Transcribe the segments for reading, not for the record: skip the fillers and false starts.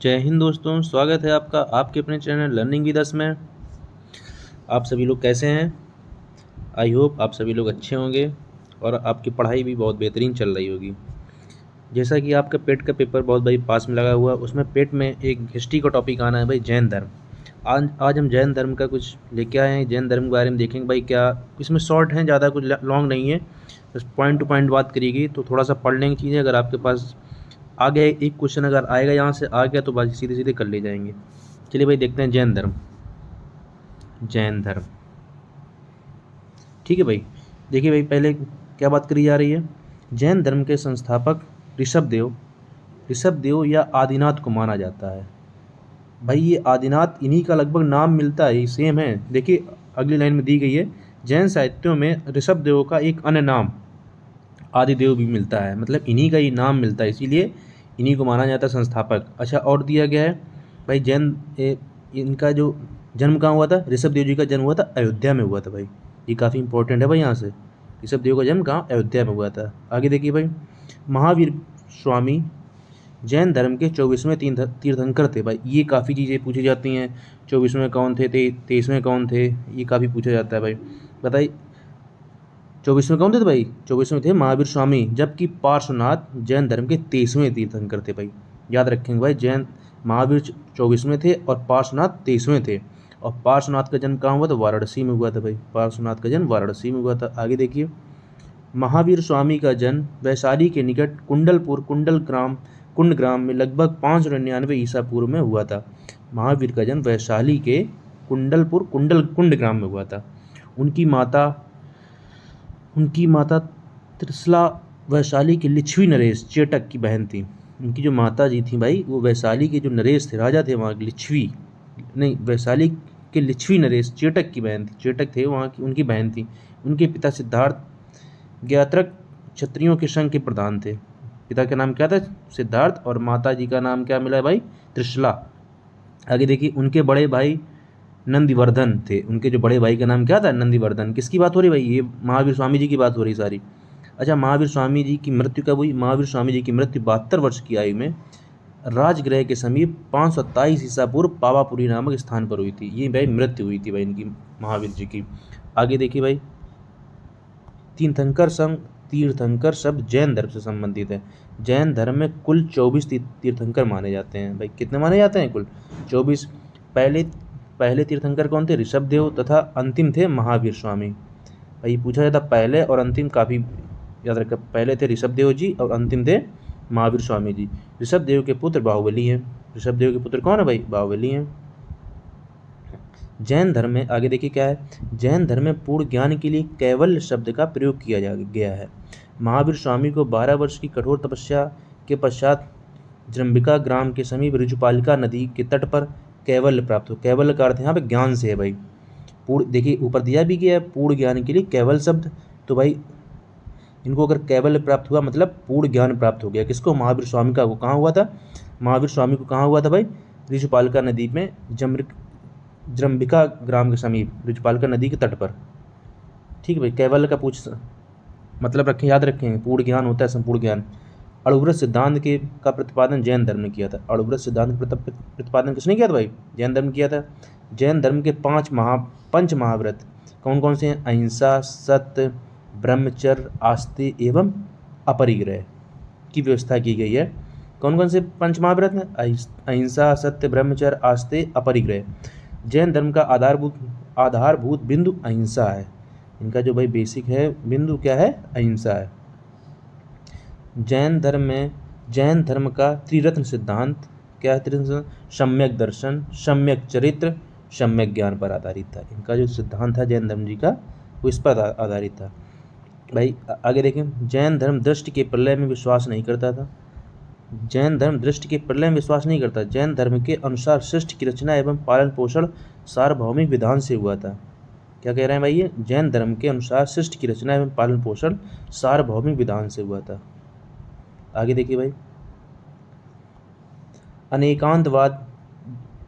जय हिंद दोस्तों, स्वागत है आपका आपके अपने चैनल लर्निंग विद अस में। आप सभी लोग कैसे हैं? आई होप आप सभी लोग अच्छे होंगे और आपकी पढ़ाई भी बहुत बेहतरीन चल रही होगी। जैसा कि आपका पेट का पेपर बहुत भाई पास में लगा हुआ, उसमें पेट में एक हिस्ट्री का टॉपिक आना है भाई, जैन धर्म। आज हम जैन धर्म का कुछ लेके आए हैं। जैन धर्म के बारे में देखेंगे भाई, क्या इसमें शॉर्ट हैं, ज़्यादा कुछ लॉन्ग नहीं है, बस पॉइंट टू पॉइंट बात करेगी। तो थोड़ा सा पढ़ लेंगे चीज़ें। अगर आपके पास आ गया एक क्वेश्चन अगर आएगा यहाँ से आ गया तो बात सीधे सीधे कर ले जाएंगे। चलिए भाई देखते हैं जैन धर्म। जैन धर्म ठीक है भाई। देखिए भाई, पहले क्या बात करी जा रही है। जैन धर्म के संस्थापक ऋषभदेव या आदिनाथ को माना जाता है। भाई ये आदिनाथ, इन्हीं का लगभग नाम मिलता है, सेम है। देखिए अगली लाइन में दी गई है, जैन साहित्यों में ऋषभदेव का एक अन्य नाम आदिदेव भी मिलता है, मतलब इन्हीं का ही नाम मिलता है, इसीलिए इन्हीं को माना जाता है संस्थापक। अच्छा, और दिया गया है भाई इनका जो जन्म कहाँ हुआ था, ऋषभदेव जी का जन्म हुआ था अयोध्या में हुआ था भाई। ये काफ़ी इंपॉर्टेंट है भाई। यहाँ से ऋषभदेव का जन्म कहाँ, अयोध्या में हुआ था। आगे देखिए भाई, महावीर स्वामी जैन धर्म के 24वें तीर्थंकर थे भाई। ये काफ़ी चीज़ें पूछी जाती हैं, 24वें कौन थे, 23वें कौन थे, ये काफ़ी पूछा जाता है भाई। बताइए 24वें कौन थे भाई? 24वें थे महावीर स्वामी, जबकि पार्श्वनाथ जैन धर्म के 23वें तीर्थंकर थे भाई। याद रखेंगे भाई, जैन महावीर 24वें थे और पार्श्वनाथ 23वें थे। और पार्श्वनाथ का जन्म कहाँ हुआ था? वाराणसी में हुआ था भाई। पार्श्वनाथ का जन्म वाराणसी में हुआ था। आगे देखिए, महावीर स्वामी का जन्म वैशाली के निकट कुंडग्राम में लगभग 599 ईसा पूर्व में हुआ था। महावीर का जन्म वैशाली के कुंडग्राम में हुआ था। उनकी माता त्रिशला वैशाली के लिच्छवी नरेश चेटक की बहन थी। उनकी जो माता जी थी भाई, वो वैशाली के जो नरेश थे, राजा थे वहाँ के, वैशाली के लिच्छवी नरेश चेटक की बहन थी। चेटक थे वहाँ की, उनकी बहन थी। उनके पिता सिद्धार्थ ज्ञात्रक क्षत्रियों के संघ के प्रधान थे। पिता का नाम क्या था? सिद्धार्थ। और माता जी का नाम क्या मिला भाई? त्रिशला। आगे देखिए, उनके बड़े भाई नंदिवर्धन थे। उनके जो बड़े भाई का नाम क्या था? नंदिवर्धन। किसकी बात हो रही भाई? ये महावीर स्वामी जी की बात हो रही सारी। अच्छा, महावीर स्वामी जी की मृत्यु कब हुई? महावीर स्वामी जी की मृत्यु 72 वर्ष की आयु में राजगृह के समीप 527 ईसा पूर्व पावापुरी नामक स्थान पर हुई थी। ये भाई मृत्यु हुई थी भाई इनकी, महावीर जी की। आगे देखिए भाई, तीर्थंकर शब्द जैन धर्म से संबंधित है। जैन धर्म में कुल 24 तीर्थंकर माने जाते हैं भाई। कितने माने जाते हैं? कुल 24। पहले तीर्थंकर कौन थे? ऋषभदेव, तथा अंतिम थे महावीर स्वामी। भाई पूछा जाता पहले और अंतिम, काफ़ी याद रखा। पहले थे ऋषभदेव जी और अंतिम थे महावीर स्वामी जी। ऋषभदेव के पुत्र बाहुबली हैं। ऋषभदेव के पुत्र कौन है भाई? बाहुबली हैं। जैन धर्म में आगे देखिए क्या है, जैन धर्म में पूर्ण ज्ञान के लिए कैवल्य शब्द का प्रयोग किया गया है। महावीर स्वामी को 12 वर्ष की कठोर तपस्या के पश्चात जृंबिका ग्राम के समीप ऋजुपालिका नदी के तट पर कैवल्य प्राप्त हो। कैवल्य का अर्थ यहाँ पे ज्ञान से है भाई। पूर्ण, देखिए ऊपर दिया भी गया है पूर्ण ज्ञान के लिए कैवल शब्द। तो भाई इनको अगर कैवल्य प्राप्त हुआ मतलब पूर्ण ज्ञान प्राप्त हो गया। किसको? महावीर स्वामी का। वो कहाँ हुआ था? महावीर स्वामी को कहाँ हुआ था भाई? ऋजुपालिका नदी में, जृंबिका ग्राम के समीप, ऋजुपालिका नदी के तट पर। ठीक है भाई। कैवल्य का मतलब रखें, याद रखें, पूर्ण ज्ञान होता है, संपूर्ण ज्ञान। अणुव्रत सिद्धांत का प्रतिपादन जैन धर्म ने किया था। अणुव्रत सिद्धांत का प्रतिपादन किसने किया था भाई? जैन धर्म किया था। जैन धर्म के पंच महाव्रत कौन कौन से हैं? अहिंसा, सत्य, ब्रह्मचर्य, आस्ते एवं अपरिग्रह की व्यवस्था की गई है। कौन कौन से पंच महाव्रत हैं? अहिंसा, सत्य, ब्रह्मचर्य, आस्ते, अपरिग्रह। जैन धर्म का आधारभूत बिंदु अहिंसा है। इनका जो भाई बेसिक है बिंदु क्या है? अहिंसा है। जैन धर्म का त्रिरत्न सिद्धांत क्या है? सम्यक दर्शन, सम्यक चरित्र, सम्यक ज्ञान पर आधारित था। इनका जो सिद्धांत था जैन धर्म जी का, वो इस पर आधारित था भाई। आगे देखें, जैन धर्म दृष्टि के प्रलय में विश्वास नहीं करता था। जैन धर्म दृष्टि के प्रलय में विश्वास नहीं करता। जैन धर्म के अनुसार सृष्टि की रचना एवं पालन पोषण सार्वभौमिक विधान से हुआ था। क्या कह रहे हैं भाई ये? जैन धर्म के अनुसार सृष्टि की रचना एवं पालन पोषण सार्वभौमिक विधान से हुआ था। आगे देखिए भाई, अनेकांतवाद,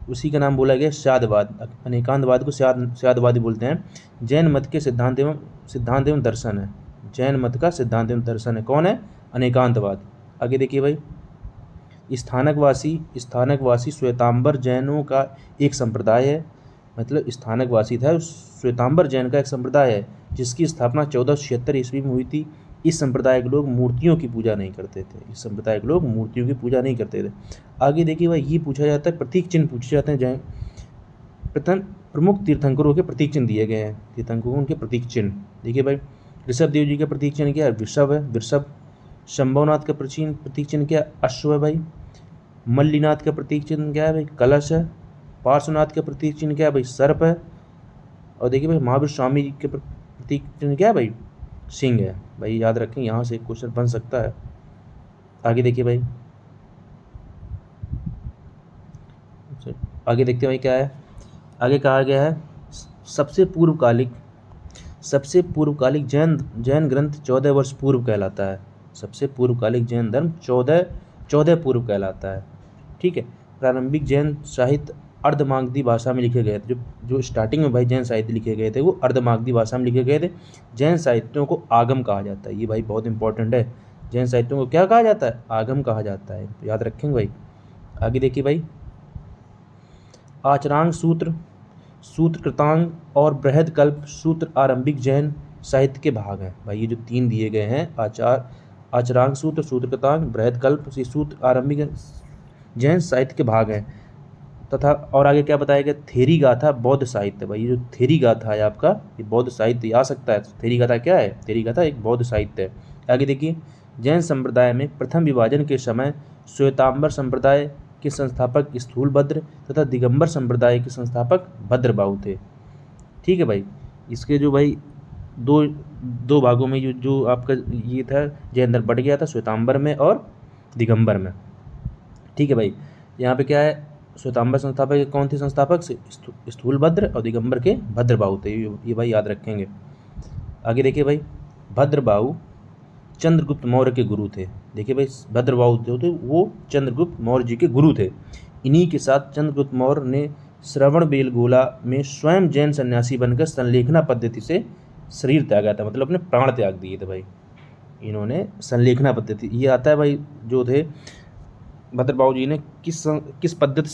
उसी का नाम बोला गया स्यादवाद। अनेकांतवाद को स्यादवादी बोलते हैं। जैन मत के सिद्धांत एवं दर्शन है। जैन मत का सिद्धांत एवं दर्शन है कौन है? अनेकांतवाद। आगे देखिए भाई, स्थानकवासी श्वेतांबर जैनों का एक संप्रदाय है। मतलब स्थानकवासी था, श्वेतांबर जैन का एक संप्रदाय है जिसकी स्थापना 1476 ईस्वी में हुई थी। इस संप्रदाय के लोग मूर्तियों की पूजा नहीं करते थे। आगे देखिए भाई, ये पूछा जाता है, प्रतीक चिन्ह पूछे जाते हैं। जैन प्रथम प्रमुख तीर्थंकरों के प्रतीक चिन्ह दिए गए हैं। तीर्थंकरों उनके प्रतीक चिन्ह देखिए भाई, ऋषभ देव जी का प्रतीक चिन्ह क्या है? वृषभ है, वृषभ। शंभवनाथ का प्रतीक चिन्ह क्या है? अश्व है भाई। मल्लीनाथ का प्रतीक चिन्ह क्या है भाई? कलश है। पार्श्वनाथ का प्रतीक चिन्ह क्या है भाई? सर्प है। और देखिए भाई, महावीर स्वामी जी के प्रतीक चिन्ह क्या है भाई? सिंह है। भाई याद रखें, यहाँ से एक क्वेश्चन बन सकता है। आगे देखिए भाई, आगे देखते हैं भाई क्या है। आगे कहा गया है सबसे पूर्वकालिक जैन ग्रंथ 14 वर्ष पूर्व कहलाता है। सबसे पूर्वकालिक जैन धर्म 14 पूर्व कहलाता है। ठीक है। प्रारंभिक जैन साहित्य अर्धमागधी भाषा में लिखे गए थे। जो स्टार्टिंग में भाई जैन साहित्य लिखे गए थे वो अर्धमागधी भाषा में लिखे गए थे। जैन साहित्यों को आगम कहा जाता है। ये भाई बहुत इंपॉर्टेंट है। जैन साहित्यों को क्या कहा जाता है? आगम कहा जाता है। याद रखेंगे भाई। आगे देखिए भाई, आचरांग सूत्र, सूत्र कृतांग और बृहद कल्प सूत्र आरंभिक जैन साहित्य के भाग हैं। भाई ये जो 3 दिए गए हैं, आचरांग सूत्र, सूत्र कृतांग, बृहद कल्प, ये सूत्र आरंभिक जैन साहित्य के भाग हैं। तथा और आगे क्या बताया गया? थेरी गाथा बौद्ध साहित्य। भाई ये जो थेरी गाथा है आपका, ये बौद्ध साहित्य आ सकता है। थेरी गाथा क्या है? थेरी गाथा एक बौद्ध साहित्य है। आगे देखिए, जैन संप्रदाय में प्रथम विभाजन के समय श्वेतांबर संप्रदाय के संस्थापक स्थूलभद्र तथा दिगंबर संप्रदाय के संस्थापक भद्रबाहु थे। ठीक है भाई। इसके जो भाई दो भागों में जो आपका ये था, जैन धर्म बट गया था श्वेतांबर में और दिगंबर में। ठीक है भाई। यहाँ पे क्या है? श्वेतांबर संस्थापक कौन थे? संस्थापक स्थूलभद्र और दिगंबर के भद्रबाहु थे। ये भाई याद रखेंगे। आगे देखिए भाई, भद्रबाहु चंद्रगुप्त मौर्य के गुरु थे। देखिए भाई, भद्रबाहु जो थे वो चंद्रगुप्त मौर्य जी के गुरु थे। इन्हीं के साथ चंद्रगुप्त मौर्य ने श्रवणबेलगोला में स्वयं जैन सन्यासी बनकर संलेखना पद्धति से शरीर त्यागा था। मतलब अपने प्राण त्याग दिए थे भाई इन्होंने। संलेखना पद्धति ये आता है भाई, जो थे भद्रबाहु जी ने किस पद्धति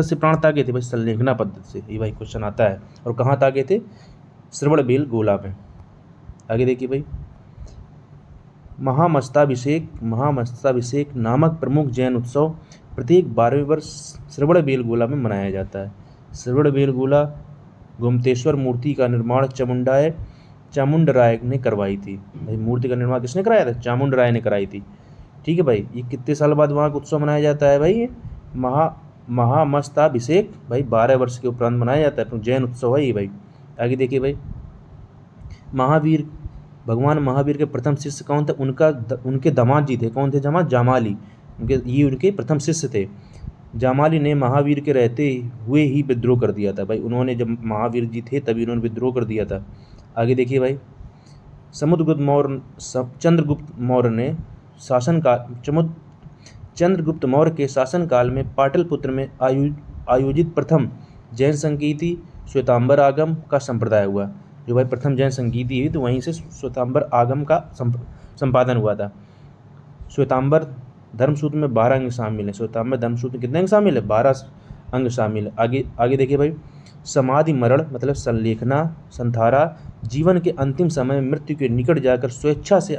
से प्राण त्यागे थे भाई? संलेखना पद्धति से। ये भाई क्वेश्चन आता है। और कहाँ त्यागे थे? श्रवणबेलगोला में। आगे देखिए भाई, महामस्ताभिषेक नामक प्रमुख जैन उत्सव प्रत्येक 12वें वर्ष श्रवणबेलगोला में मनाया जाता है। श्रवणबेलगोला गोमतेश्वर मूर्ति का निर्माण चामुंडराय ने करवाई थी। भाई मूर्ति का निर्माण किसने कराया था? चामुंडराय ने कराई थी। ठीक है भाई। ये कितने साल बाद वहाँ का उत्सव मनाया जाता है भाई? महामस्ताभिषेक भाई 12 वर्ष के उपरांत मनाया जाता है। जैन उत्सव है ये भाई। आगे देखिए भाई, भगवान महावीर के प्रथम शिष्य कौन थे? उनके दामाद जी थे। कौन थे? जामाली। उनके प्रथम शिष्य थे। जामाली ने महावीर के रहते हुए ही विद्रोह कर दिया था भाई। उन्होंने जब महावीर जी थे तभी उन्होंने विद्रोह कर दिया था। आगे देखिए भाई, चंद्रगुप्त मौर्य के शासनकाल में पाटलिपुत्र में आयोजित प्रथम जैन संगीति श्वेतांबर आगम का संप्रदाय हुआ। जो भाई प्रथम जैन संगीति हुई तो वहीं से श्वेतांबर आगम का संपादन हुआ था। श्वेतांबर धर्मसूत्र में 12 अंग शामिल है। श्वेतांबर धर्मसूत्र में कितने अंग शामिल है? 12 अंग शामिल है। आगे देखिए भाई, समाधि मरण मतलब संलेखना, संथारा जीवन के अंतिम समय में मृत्यु के निकट जाकर स्वेच्छा से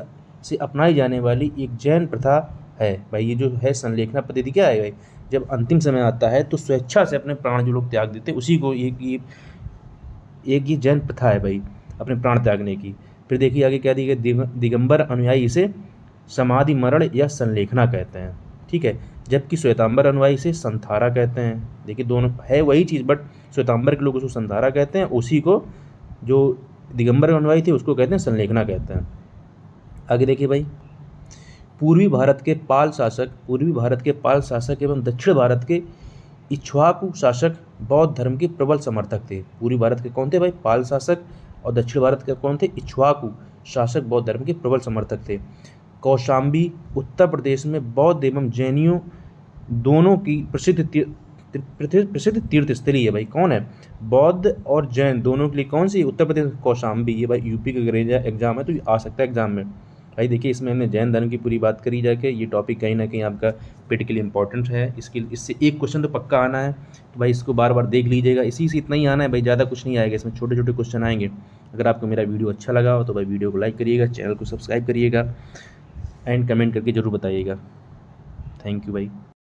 अपनाई जाने वाली एक जैन प्रथा है। भाई ये जो है संलेखना पद्धति क्या है भाई? जब अंतिम समय आता है तो स्वेच्छा से अपने प्राण जो लोग त्याग देते उसी को एक ये जैन प्रथा है भाई, अपने प्राण त्यागने की। फिर देखिए आगे क्या दी गई, दिगंबर अनुयायी इसे समाधि मरण या संलेखना कहते हैं। ठीक है। जबकि श्वेतांबर अनुयायी इसे संथारा कहते हैं। देखिए दोनों है वही चीज़, बट श्वेतांबर के लोग उसको संथारा कहते हैं, उसी को जो दिगंबर अनुयायी थे उसको कहते हैं संलेखना कहते हैं। आगे देखिए भाई, पूर्वी भारत के पाल शासक एवं दक्षिण भारत के इक्ष्वाकु शासक बौद्ध धर्म के प्रबल समर्थक थे। पूर्वी भारत के कौन थे भाई? पाल शासक। और दक्षिण भारत के कौन थे? इक्ष्वाकु शासक बौद्ध धर्म के प्रबल समर्थक थे। कौशाम्बी उत्तर प्रदेश में बौद्ध एवं जैनियों दोनों की प्रसिद्ध तीर्थस्थली है भाई। कौन है? बौद्ध और जैन दोनों के लिए कौन सी? उत्तर प्रदेश कौशाम्बी। ये भाई यूपी का एग्जाम है तो ये आ सकता है एग्जाम में। भाई देखिए, इसमें हमने जैन धर्म की पूरी बात करी जाके, ये टॉपिक कहीं ना कहीं आपका पेट के लिए इंपॉर्टेंट है, इससे एक क्वेश्चन तो पक्का आना है, तो भाई इसको बार बार देख लीजिएगा, इसी से इतना ही आना है भाई, ज़्यादा कुछ नहीं आएगा, इसमें छोटे छोटे क्वेश्चन आएंगे। अगर आपको मेरा वीडियो अच्छा लगा हो तो भाई वीडियो को लाइक करिएगा, चैनल को सब्सक्राइब करिएगा एंड कमेंट करके ज़रूर बताइएगा। थैंक यू भाई।